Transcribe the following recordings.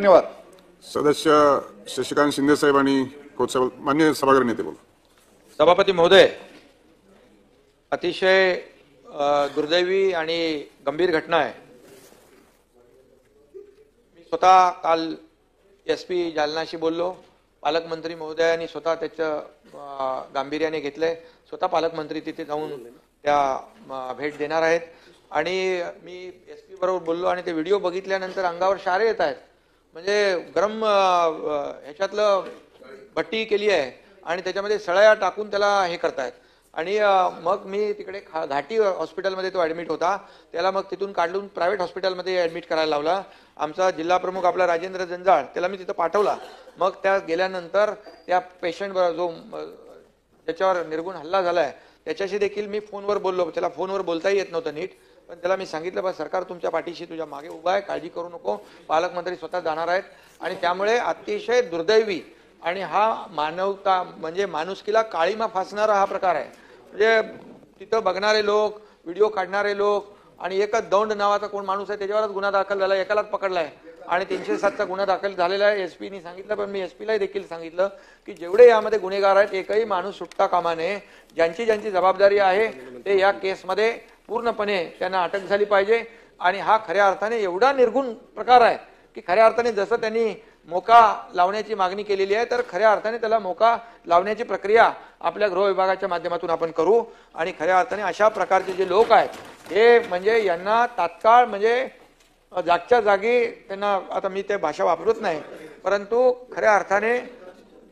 धन्यवाद. सदस्य शशिकांत शिंदे साहेब आणि खोतसाहेब, मान्य सभागृह नेते बोल. सभापती महोदय, अतिशय दुर्दैवी आणि गंभीर घटना आहे. मी स्वतः काल SP जालनाशी बोललो. पालकमंत्री महोदयांनी स्वतः त्याचं गांभीर्याने घेतलंय. स्वतः पालकमंत्री तिथे जाऊन त्या भेट देणार आहेत आणि मी SP बरोबर बोललो आणि ते व्हिडिओ बघितल्यानंतर अंगावर शारे येत आहेत. म्हणजे गरम ह्याच्यातलं भट्टी केली आहे आणि त्याच्यामध्ये सळया टाकून त्याला हे करतायत. आणि मग मी तिकडे घाटी हॉस्पिटलमध्ये तो ॲडमिट होता. त्याला मग तिथून काढून प्रायव्हेट हॉस्पिटलमध्ये ॲडमिट करायला लावला. आमचा जिल्हा प्रमुख आपला राजेंद्र जंजाळ त्याला मी तिथं पाठवला. मग त्या गेल्यानंतर त्या पेशंटवर जो त्याच्यावर निर्गुण हल्ला झाला आहे त्याच्याशी देखील मी फोनवर बोललो. त्याला फोनवर बोलताही येत नव्हतं नीट, पण त्याला मी सांगितलं बा सरकार तुमच्या पाठीशी तुझ्या मागे उभा आहे, काळजी करू नको. पालकमंत्री स्वतः जाणार आहेत आणि त्यामुळे अतिशय दुर्दैवी आणि हा मानवता म्हणजे माणुसकीला काळीमा फासणारा हा प्रकार आहे. म्हणजे तिथं बघणारे लोक, व्हिडिओ काढणारे लोक आणि एकच दौंड नावाचा कोण माणूस आहे त्याच्यावरच गुन्हा दाखल झाला, एकालाच पकडलाय आणि 307चा गुन्हा दाखल झालेला आहे. SPनी सांगितलं, पण मी SPला देखील सांगितलं की जेवढे यामध्ये गुन्हेगार आहेत एकही माणूस सुटता कामा नये. ज्यांची जबाबदारी आहे ते या केसमध्ये पूर्णपणे त्यांना अटक झाली पाहिजे. आणि हा खऱ्या अर्थाने एवढा निर्गुण प्रकार आहे की खऱ्या अर्थाने जसं त्यांनी मोका लावण्याची मागणी केलेली आहे तर खऱ्या अर्थाने त्याला मोका लावण्याची प्रक्रिया आपल्या गृह विभागाच्या माध्यमातून आपण करू. आणि खऱ्या अर्थाने अशा प्रकारचे जे लोक आहेत हे म्हणजे यांना तात्काळ म्हणजे जागच्या जागी त्यांना, आता मी ते भाषा वापरत नाही, परंतु खऱ्या अर्थाने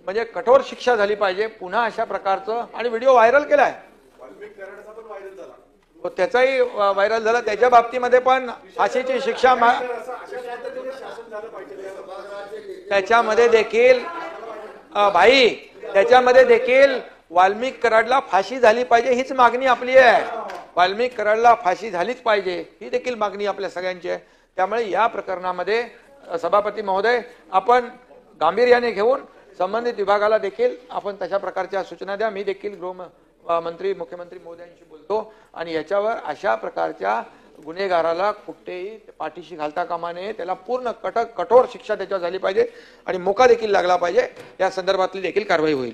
म्हणजे कठोर शिक्षा झाली पाहिजे. पुन्हा अशा प्रकारचं आणि व्हिडिओ व्हायरल केलाय, त्याचाही व्हायरल झाला. त्याच्या बाबतीमध्ये पण फाशीची शिक्षा त्याच्यामध्ये देखील त्याच्यामध्ये देखील वाल्मिक कराडला फाशी झाली पाहिजे हीच मागणी आपली आहे. वाल्मिक कराडला फाशी झालीच पाहिजे ही देखील मागणी आपल्या सगळ्यांची आहे. त्यामुळे या प्रकरणामध्ये सभापती महोदय आपण गांभीर्याने घेऊन संबंधित विभागाला देखील आपण तशा प्रकारच्या सूचना द्या. मी देखील गृहमंत्री मुख्यमंत्री महोदयांशी बोलतो आणि याच्यावर अशा प्रकारच्या गुन्हेगाराला कुठेही पाठीशी घालता कामा नये. त्याला पूर्ण कठोर शिक्षा त्याच्यावर झाली पाहिजे आणि मोका देखील लागला पाहिजे. या संदर्भातली देखील कारवाई होईल.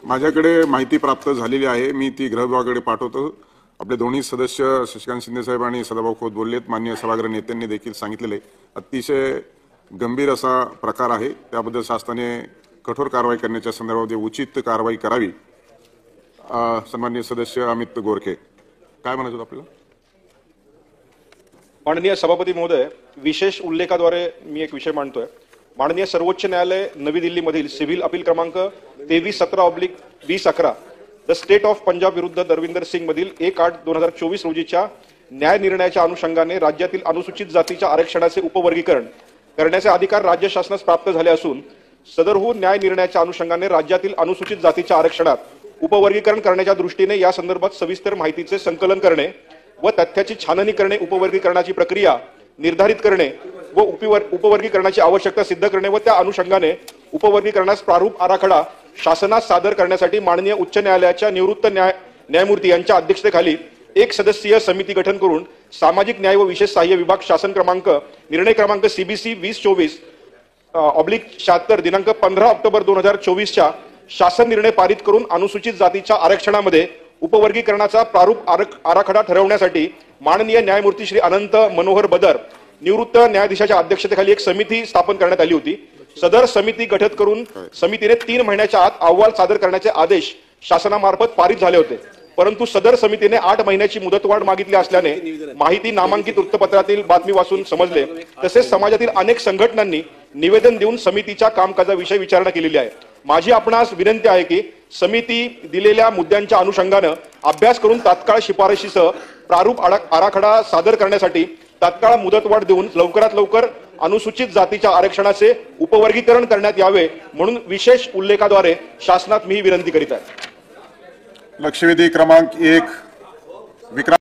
माझ्याकडे माहिती प्राप्त झालेली आहे, मी ती गृह विभागाकडे पाठवतो. आपले दोन्ही सदस्य शशिकांत शिंदे साहेब आणि सदाभाऊ खोत बोललेत. मान्य सभागृह नेत्यांनी देखील सांगितलेले अतिशय गंभीर असा प्रकार आहे. त्याबद्दल शासनाने कठोर कारवाई करण्याच्या संदर्भात उचित कारवाई करावी. सन्माननीय सदस्य अमित गोरखे काय म्हणत होते आपल्याला? माननीय सभापती महोदय, विशेष उल्लेखाद्वारे मी एक विषय मांडतोय. माननीय सर्वोच्च न्यायालय नवी दिल्लीमधील सिव्हिल अपील क्रमांक 2317/2011 द स्टेट ऑफ पंजाब विरुद्ध दरविंदर सिंग मधील 1/8/2024 रोजीच्या न्याय निर्णयाच्या अनुषंगाने राज्यातील अनुसूचित जातीच्या आरक्षणाचे उपवर्गीकरण करण्याचे अधिकार राज्य शासनास प्राप्त झाले असून सदरहून न्याय निर्णयाच्या अनुषंगाने राज्यातील अनुसूचित जातीच्या आरक्षणात उपवर्गीकरण करण्याच्या दृष्टीने या संदर्भात सविस्तर माहितीचे संकलन करणे व तथ्याची छाननी करणे, उपवर्गीकरणाची प्रक्रिया निर्धारित करणे व उपवर्गीकरणाची आवश्यकता सिद्ध करणे व त्या अनुषंगाने उपवर्गीकरणास प्रारूप आराखडा शासनास सादर करण्यासाठी माननीय उच्च न्यायालयाच्या निवृत्त न्यायमूर्ती यांच्या अध्यक्षतेखाली एक सदस्यीय समिती गठन करून सामाजिक न्याय व विशेष सहाय्य विभाग शासन निर्णय क्रमांक CBC 2024/76 दिनांक 15 ऑक्टोबर 2024च्या शासन निर्णय पारित करून अनुसूचित जातीच्या आरक्षणामध्ये उपवर्गीकरणाचा प्रारूप आराखडा ठरवण्यासाठी माननीय न्यायमूर्ती श्री अनंत मनोहर बदर निवृत्त न्यायाधीशाच्या अध्यक्षतेखाली एक समिती स्थापन करण्यात आली होती. सदर समिती गठीत करून समितीने 3 महिन्याच्या आत अहवाल सादर करण्याचे आदेश शासनामार्फत पारित झाले होते. परंतु सदर समितीने 8 महिन्याची मुदतवाढ मागितली असल्याने माहिती नामांकित वृत्तपत्रातील बातमी वाचून समजले. तसेच समाजातील अनेक संघटनांनी निवेदन देऊन समितीच्या कामकाजाविषयी विचारणा केलेली आहे. माझी आपणास विनंती आहे की समिती दिलेल्या मुद्द्यांच्या अनुषंगाने अभ्यास करून तात्काळ शिफारशीसह प्रारूप आराखडा सादर करण्यासाठी तात्काळ मुदतवाढ देऊन लवकरात लवकर अनुसूचित जातीच्या आरक्षणाचे उपवर्गीकरण करण्यात यावे म्हणून विशेष उल्लेखाद्वारे शासनात मी विनंती करीत आहे. लक्षवेधी क्रमांक 1 विक्रांत